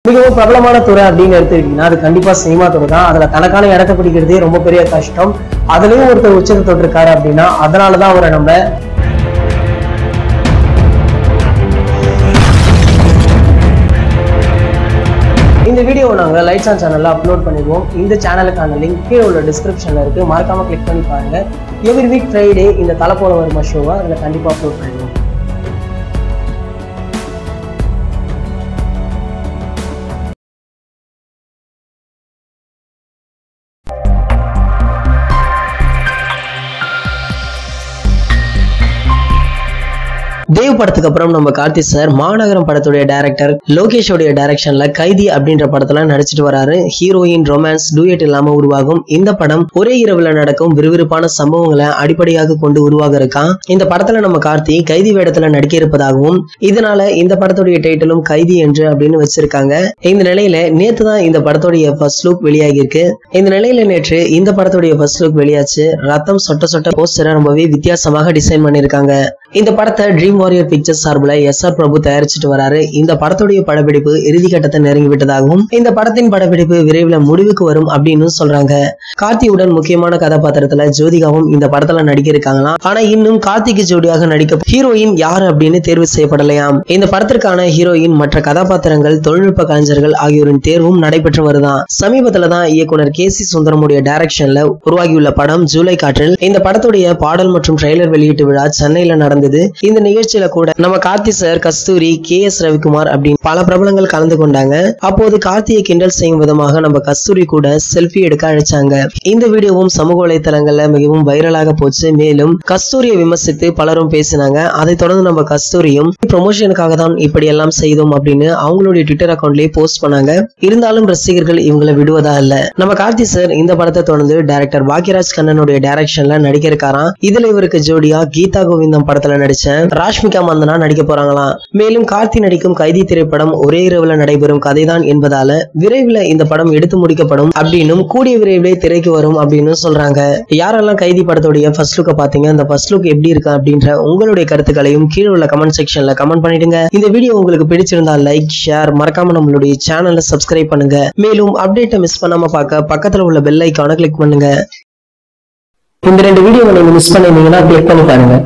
மிகவும் பிரபலமான துறை அப்படின்னு எடுத்துக்கிட்டீங்கன்னா அது கண்டிப்பா சினிமா துறை தான். அதுல தனக்கான இடத்தை பிடிக்கிறதே ரொம்ப பெரிய கஷ்டம். அதுலயும் ஒருத்தர் உச்சத்தை தொட்டிருக்காரு அப்படின்னா அதனாலதான் அவரை நம்ம இந்த வீடியோவை நாங்கள் லைட்ஸ் ஆன் சேனல்ல அப்லோட் பண்ணிடுவோம். இந்த சேனலுக்கான லிங்க் கீழே உள்ள டிஸ்கிரிப்ஷன்ல இருக்கு, மறக்காம கிளிக் பண்ணி பாருங்க. எவ்ரி வீக் ஃப்ரைடே இந்த தலை போல வருமா ஷோவை அதில் கண்டிப்பா அப்லோட் பண்ணிடுவோம். தேவ் படத்துக்கு அப்புறம் நம்ம கார்த்தி சார் மாநகரம் படத்துடைய டைரக்டர் லோகேஷோடைய டைரக்ஷன்ல கைதி அப்படின்ற படத்துல நடிச்சிட்டு வராரு. ஹீரோயின் ரொமான்ஸ் டூயட் இல்லாம உருவாகும் இந்த படம் ஒரே இரவுல நடக்கும் விறுவிறுப்பான சம்பவங்களை அடிப்படையாக கொண்டு உருவாக இருக்கான். இந்த படத்துல நம்ம கார்த்தி கைதி வேடத்துல நடிக்க இருப்பதாகவும் இதனால இந்த படத்துடைய டைட்டிலும் கைதி என்று அப்படின்னு வச்சிருக்காங்க. இந்த நிலையில நேத்து தான் இந்த படத்துடைய ஃபர்ஸ்ட் லுக் வெளியாகி இருக்கு. இந்த நிலையில நேற்று இந்த படத்துடைய ஃபர்ஸ்ட் லுக் வெளியாச்சு. ரத்தம் சொட்ட சொட்ட போஸ்டரை ரொம்பவே வித்தியாசமாக டிசைன் பண்ணிருக்காங்க. இந்த படத்தை ட்ரீம் வாரியர் பிக்சர்ஸ் சார்பில் எஸ்.ஆர். பிரபு தயாரிச்சுட்டு வராரு. இந்த படத்துடைய படப்பிடிப்பு இறுதி கட்டத்தை நெருங்கி விட்டதாகவும் இந்த படத்தின் படப்பிடிப்பு விரைவில் முடிவுக்கு வரும் அப்படின்னு சொல்றாங்க. கார்த்தியுடன் முக்கியமான கதாபாத்திரத்துல ஜோதிகாவும் இந்த படத்துல நடிக்க இருக்காங்களாம். ஆனா இன்னும் கார்த்திக்கு ஜோடியாக நடிக்க ஹீரோயின் யாரு அப்படின்னு தேர்வு செய்யப்படலையாம். இந்த படத்திற்கான ஹீரோயின் மற்ற கதாபாத்திரங்கள் தொழில்நுட்ப கலைஞர்கள் ஆகியோரின் தேர்வும் நடைபெற்று வருதான். சமீபத்துல தான் இயக்குனர் கே.சி. சுந்தரமுடைய டைரக்ஷன்ல உருவாகியுள்ள படம் ஜூலை காற்றில் இந்த படத்துடைய பாடல் மற்றும் ட்ரெய்லர் வெளியீட்டு விழா சென்னையில நடந்தது. இந்த நிகழ்ச்சியில கூட நம்ம கார்த்தி சார், கஸ்தூரி, கே.எஸ். ரவிக்குமார் அப்படின்னு பல பிரபலங்கள் கலந்து கொண்டாங்க. அப்போது கார்த்தியை கிண்டல் செய்யும் விதமாக நம்ம கஸ்தூரி கூட செல்ஃபி எடுக்க அழைச்சாங்க. இந்த வீடியோவும் சமூக வலைதளங்கள்ல மிகவும் வைரலாக போச்சு. மேலும் கஸ்தூரியை விமர்சித்து பலரும் பேசினாங்க. அதை தொடர்ந்து நம்ம கஸ்தூரியும் ப்ரொமோஷனுக்காக தான் இப்படி எல்லாம் செய்தோம் அப்படின்னு அவங்களுடைய ட்விட்டர் அக்கௌண்ட்லயே போஸ்ட் பண்ணாங்க. இருந்தாலும் ரசிகர்கள் இவங்களை விடுவதா இல்ல. நம்ம கார்த்தி சார் இந்த படத்தை தொடர்ந்து டைரக்டர் பாக்யராஜ் கண்ணனுடைய டைரக்ஷன்ல நடிக்க இருக்காராம். இதுல இவருக்கு ஜோடியா கீதா கோவிந்தம் படத்துல நடிச்ச ராஷ்மிகா மந்தனா நடிக்க போறாங்களாம். மேலும் கார்த்தி நடிக்கும் கைதி திரைப்படம் ஒரே இரவுல நடைபெறும் கதைதான் என்பதால விரைவில் இந்த படம் எடுத்து முடிக்கப்படும் அப்படின்னும் கூடிய விரைவிலே திரைக்கு வரும் அப்படின்னு சொல்றாங்க. யாரெல்லாம் கைதி படத்துடைய ஃபர்ஸ்ட் லுக்க பாத்தீங்க, அந்த ஃபர்ஸ்ட் லுக் எப்படி இருக்கு அப்படின்ற உங்களுடைய கருத்துக்களையும் கீழே உள்ள கமெண்ட் செக்ஷன்ல கமெண்ட் பண்ணிடுங்க. இந்த வீடியோ உங்களுக்கு பிடிச்சிருந்தா லைக், ஷேர், மறக்காம நம்மளுடைய சேனலை சப்ஸ்கிரைப் பண்ணுங்க. மேலும் அப்டேட்டை மிஸ் பண்ணாம பார்க்க பக்கத்துல உள்ள பெல் ஐகானை கிளிக் பண்ணுங்க. இந்த 2 வீடியோவை நீங்க மிஸ் பண்ணிருந்தீங்கன்னா கிளிக் பண்ணி பாருங்க.